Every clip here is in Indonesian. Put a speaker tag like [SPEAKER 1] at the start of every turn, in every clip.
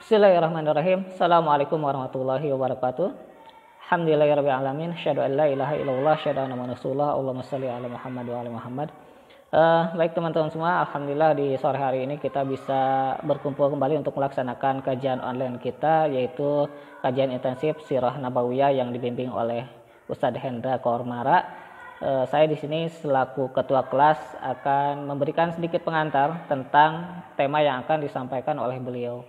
[SPEAKER 1] Bismillahirrahmanirrahim. Assalamualaikum warahmatullahi wabarakatuh. Alhamdulillahirabbil alamin. Asyhadu an la ilaha illallah, asyhadu anna muhammadar rasulullah. Allahumma shalli ala Muhammad wa ali Muhammad. Baik teman-teman semua, alhamdulillah di sore hari ini kita bisa berkumpul kembali untuk melaksanakan kajian online kita, yaitu kajian intensif Sirah Nabawiyah yang dibimbing oleh Ustadz Hendra Kormara. Saya di sini selaku ketua kelas akan memberikan sedikit pengantar tentang tema yang akan disampaikan oleh beliau.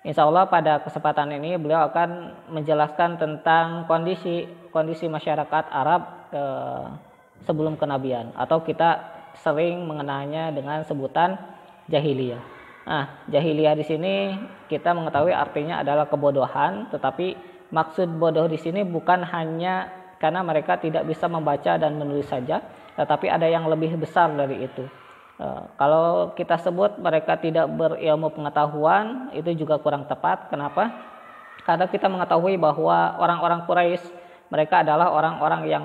[SPEAKER 1] Insya Allah pada kesempatan ini beliau akan menjelaskan tentang kondisi masyarakat Arab sebelum kenabian, atau kita sering mengenalnya dengan sebutan jahiliyah. Nah, jahiliyah di sini kita mengetahui artinya adalah kebodohan, tetapi maksud bodoh di sini bukan hanya karena mereka tidak bisa membaca dan menulis saja, tetapi ada yang lebih besar dari itu. Kalau kita sebut mereka tidak berilmu pengetahuan, itu juga kurang tepat. Kenapa? Karena kita mengetahui bahwa orang-orang Quraisy mereka adalah orang-orang yang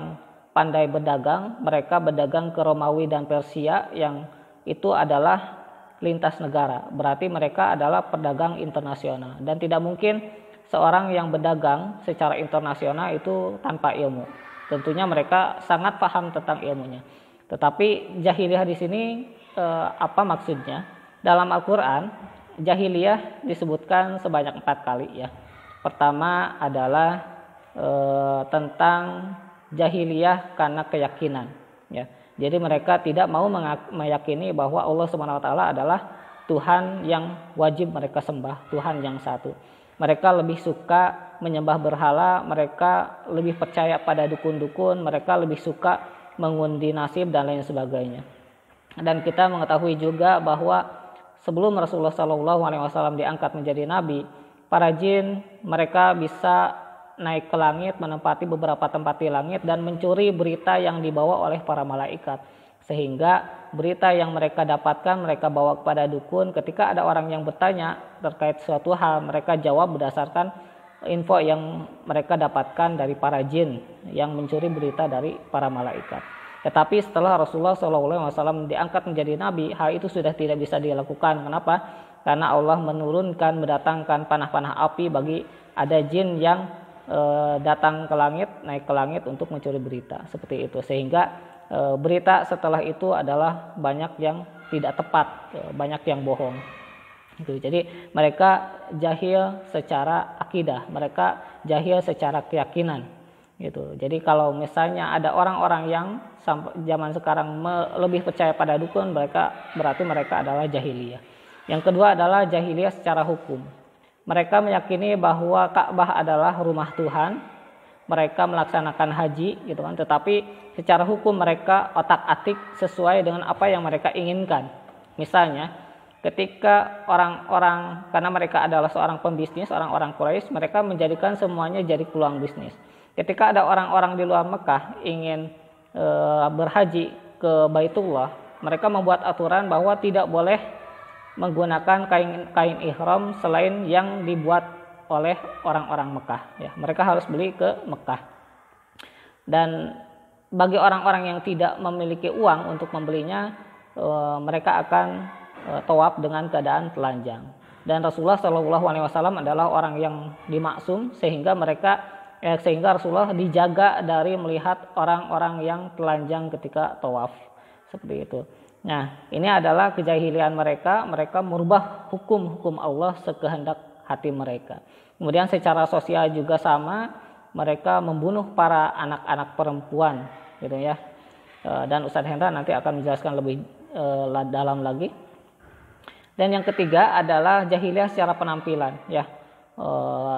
[SPEAKER 1] pandai berdagang. Mereka berdagang ke Romawi dan Persia, yang itu adalah lintas negara. Berarti mereka adalah pedagang internasional, dan tidak mungkin seorang yang berdagang secara internasional itu tanpa ilmu. Tentunya mereka sangat paham tentang ilmunya. Tetapi jahiliyah di sini apa maksudnya? Dalam Al-Quran, jahiliyah disebutkan sebanyak 4 kali ya. Pertama adalah tentang jahiliyah karena keyakinan ya. Jadi mereka tidak mau meyakini bahwa Allah SWT adalah Tuhan yang wajib mereka sembah, Tuhan yang satu. Mereka lebih suka menyembah berhala, mereka lebih percaya pada dukun-dukun, mereka lebih suka mengundi nasib dan lain sebagainya. Dan kita mengetahui juga bahwa sebelum Rasulullah SAW diangkat menjadi nabi, para jin mereka bisa naik ke langit, menempati beberapa tempat di langit dan mencuri berita yang dibawa oleh para malaikat. Sehingga berita yang mereka dapatkan mereka bawa kepada dukun. Ketika ada orang yang bertanya terkait suatu hal, mereka jawab berdasarkan info yang mereka dapatkan dari para jin yang mencuri berita dari para malaikat. Tetapi setelah Rasulullah SAW diangkat menjadi nabi, hal itu sudah tidak bisa dilakukan. Kenapa? Karena Allah mendatangkan panah-panah api bagi ada jin yang datang ke langit, naik ke langit untuk mencuri berita seperti itu. Sehingga berita setelah itu adalah banyak yang tidak tepat, banyak yang bohong. Jadi mereka jahil secara akidah, mereka jahil secara keyakinan. Gitu. Jadi kalau misalnya ada orang-orang yang zaman sekarang lebih percaya pada dukun, berarti mereka adalah jahiliyah. Yang kedua adalah jahiliyah secara hukum. Mereka meyakini bahwa Ka'bah adalah rumah Tuhan. Mereka melaksanakan haji, gitu kan. Tetapi secara hukum mereka otak-atik sesuai dengan apa yang mereka inginkan. Misalnya, ketika orang-orang, karena mereka adalah seorang pembisnis, orang-orang Quraisy, mereka menjadikan semuanya jadi peluang bisnis. Ketika ada orang-orang di luar Mekah ingin berhaji ke Baitullah, mereka membuat aturan bahwa tidak boleh menggunakan kain ihram selain yang dibuat oleh orang-orang Mekah. Ya, mereka harus beli ke Mekah. Dan bagi orang-orang yang tidak memiliki uang untuk membelinya, mereka akan tawaf dengan keadaan telanjang. Dan Rasulullah SAW adalah orang yang dimaksum sehingga Rasulullah dijaga dari melihat orang-orang yang telanjang ketika tawaf seperti itu. Nah, ini adalah kejahilian mereka. Mereka merubah hukum-hukum Allah sekehendak hati mereka. Kemudian secara sosial juga sama, mereka membunuh para anak-anak perempuan, gitu ya. Dan Ustadz Hendra nanti akan menjelaskan lebih dalam lagi. Dan yang ketiga adalah jahiliyah secara penampilan, ya.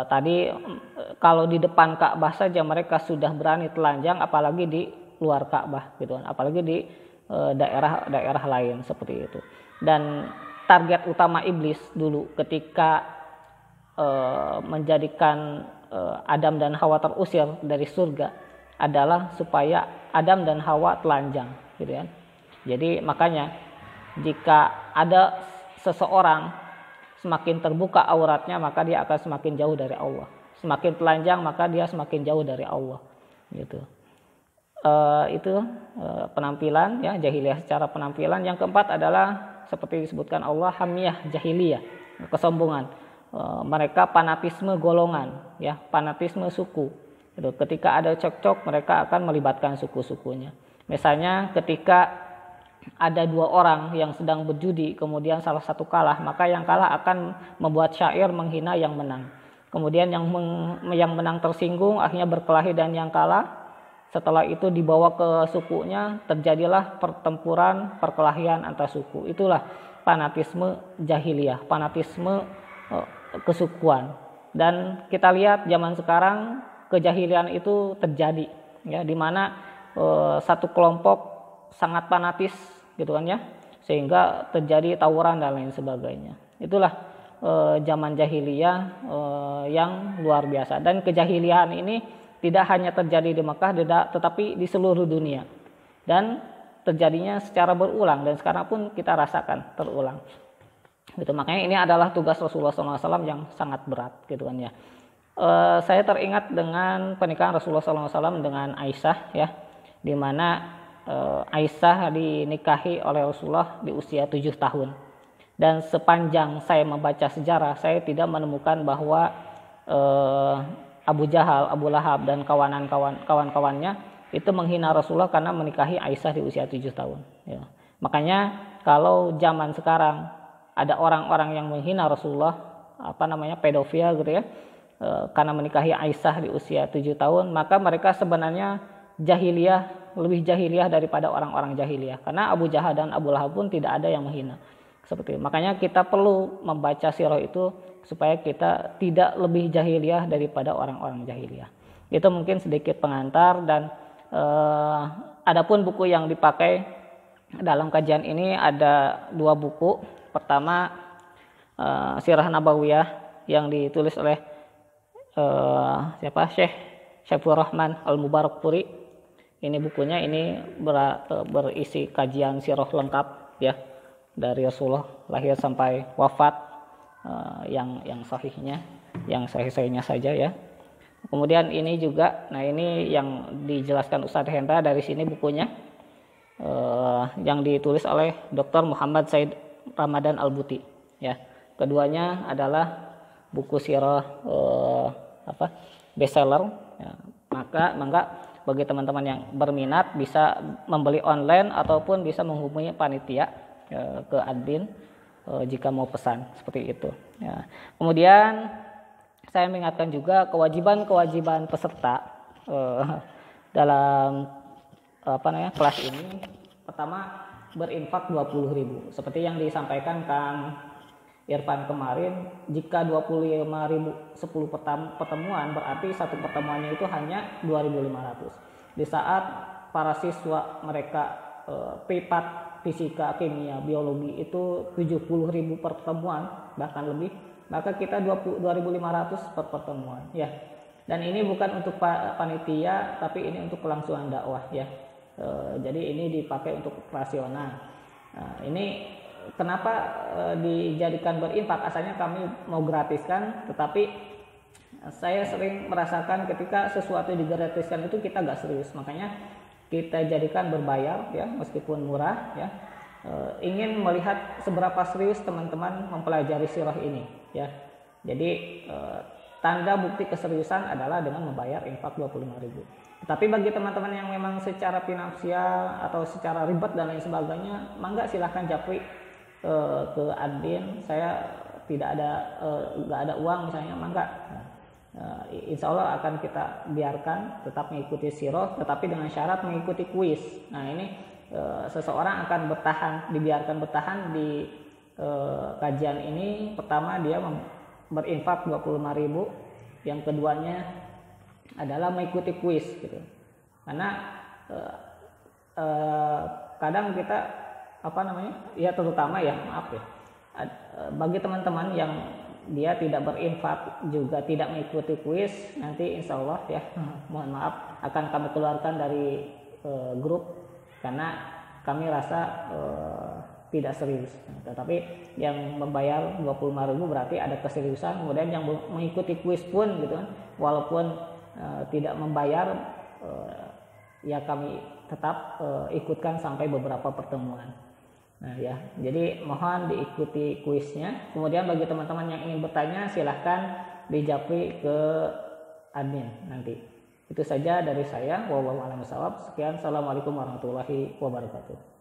[SPEAKER 1] Tadi kalau di depan Ka'bah saja mereka sudah berani telanjang, apalagi di luar Ka'bah, gitu kan. Apalagi di daerah-daerah lain seperti itu. Dan target utama iblis dulu ketika menjadikan Adam dan Hawa terusir dari surga adalah supaya Adam dan Hawa telanjang, gitu kan. Jadi makanya jika ada seseorang semakin terbuka auratnya, maka dia akan semakin jauh dari Allah. Semakin telanjang, maka dia semakin jauh dari Allah. Gitu. Itu penampilan, ya, jahiliyah secara penampilan. Yang keempat adalah seperti disebutkan Allah, hamiyah jahiliyah, kesombongan. mereka fanatisme golongan, ya, fanatisme suku. Gitu. Ketika ada cekcok, mereka akan melibatkan suku-sukunya. Misalnya ketika ada dua orang yang sedang berjudi, kemudian salah satu kalah, maka yang kalah akan membuat syair menghina yang menang. Kemudian yang menang tersinggung, akhirnya berkelahi dan yang kalah. Setelah itu dibawa ke sukunya, terjadilah pertempuran, perkelahian antar suku. Itulah fanatisme jahiliyah, fanatisme kesukuan. Dan kita lihat zaman sekarang kejahilian itu terjadi, ya, di mana satu kelompok sangat fanatis, gitu kan ya, sehingga terjadi tawuran dan lain sebagainya. Itulah zaman jahiliyah yang luar biasa. Dan kejahilian ini tidak hanya terjadi di Mekah, tetapi di seluruh dunia. Dan terjadinya secara berulang dan sekarang pun kita rasakan terulang. Gitu, makanya ini adalah tugas Rasulullah SAW yang sangat berat, gitu kan ya. Saya teringat dengan pernikahan Rasulullah SAW dengan Aisyah, ya, di mana Aisyah dinikahi oleh Rasulullah di usia 7 tahun. Dan sepanjang saya membaca sejarah, saya tidak menemukan bahwa Abu Jahal, Abu Lahab dan kawan-kawannya itu menghina Rasulullah karena menikahi Aisyah di usia 7 tahun. Ya. Makanya kalau zaman sekarang ada orang-orang yang menghina Rasulullah, pedofil gitu ya, karena menikahi Aisyah di usia 7 tahun, maka mereka sebenarnya jahiliyah, lebih jahiliyah daripada orang-orang jahiliyah. Karena Abu Jahal dan Abu Lahab pun tidak ada yang menghina. Seperti itu. Makanya kita perlu membaca sirah itu supaya kita tidak lebih jahiliyah daripada orang-orang jahiliyah. Itu mungkin sedikit pengantar. Dan adapun buku yang dipakai dalam kajian ini ada 2 buku. Pertama Sirah Nabawiyah yang ditulis oleh Syekh Syaifur Rahman Al-Mubarakpuri. Ini bukunya ini berisi kajian sirah lengkap, ya, dari Rasulullah lahir sampai wafat, yang sahihnya, yang sahih-sahihnya saja, ya. Kemudian ini juga, nah ini yang dijelaskan Ustadz Hendra, dari sini bukunya yang ditulis oleh Dr. Muhammad Said Ramadan Al-Buti, ya. Keduanya adalah buku sirah bestseller, ya. Maka bagi teman-teman yang berminat bisa membeli online ataupun bisa menghubungi panitia ke admin jika mau pesan, seperti itu, ya. Kemudian saya mengingatkan juga kewajiban peserta dalam kelas ini. Pertama, berinfak 20.000 seperti yang disampaikan Kang Irfan kemarin. Jika 25.000 10 pertemuan, berarti satu pertemuannya itu hanya 2.500. Di saat para siswa mereka privat fisika, kimia, biologi itu 70.000 pertemuan, bahkan lebih, maka kita 2.500 per pertemuan, ya. Dan ini bukan untuk panitia, tapi ini untuk kelangsungan dakwah, ya. Jadi ini dipakai untuk operasional. Nah, ini kenapa dijadikan berinfak? Asalnya kami mau gratiskan, tetapi saya sering merasakan ketika sesuatu digratiskan itu kita gak serius. Makanya kita jadikan berbayar, ya, meskipun murah, ya. Ingin melihat seberapa serius teman-teman mempelajari sirah ini, ya. Jadi tanda bukti keseriusan adalah dengan membayar infak 25.000. Tapi bagi teman-teman yang memang secara finansial atau secara ribet dan lain sebagainya, mangga silahkan japri ke admin. Saya tidak ada nggak ada uang misalnya, mangga. Insya Allah akan kita biarkan tetap mengikuti sirah, tetapi dengan syarat mengikuti kuis. Nah ini seseorang akan dibiarkan bertahan di kajian ini. Pertama dia berinfak 25.000, yang keduanya adalah mengikuti kuis, gitu. Karena kadang kita ya terutama ya bagi teman-teman yang dia tidak berinfak juga tidak mengikuti kuis, nanti insya Allah, ya, mohon maaf, akan kami keluarkan dari grup karena kami rasa tidak serius. Tetapi yang membayar 25.000 berarti ada keseriusan. Kemudian yang mengikuti kuis pun, gitu kan, walaupun tidak membayar, ya kami tetap ikutkan sampai beberapa pertemuan. Nah ya, jadi mohon diikuti kuisnya. Kemudian bagi teman-teman yang ingin bertanya silahkan dijapri ke admin nanti. Itu saja dari saya. Wallahu a'lam bishawab. Sekian, assalamualaikum warahmatullahi wabarakatuh.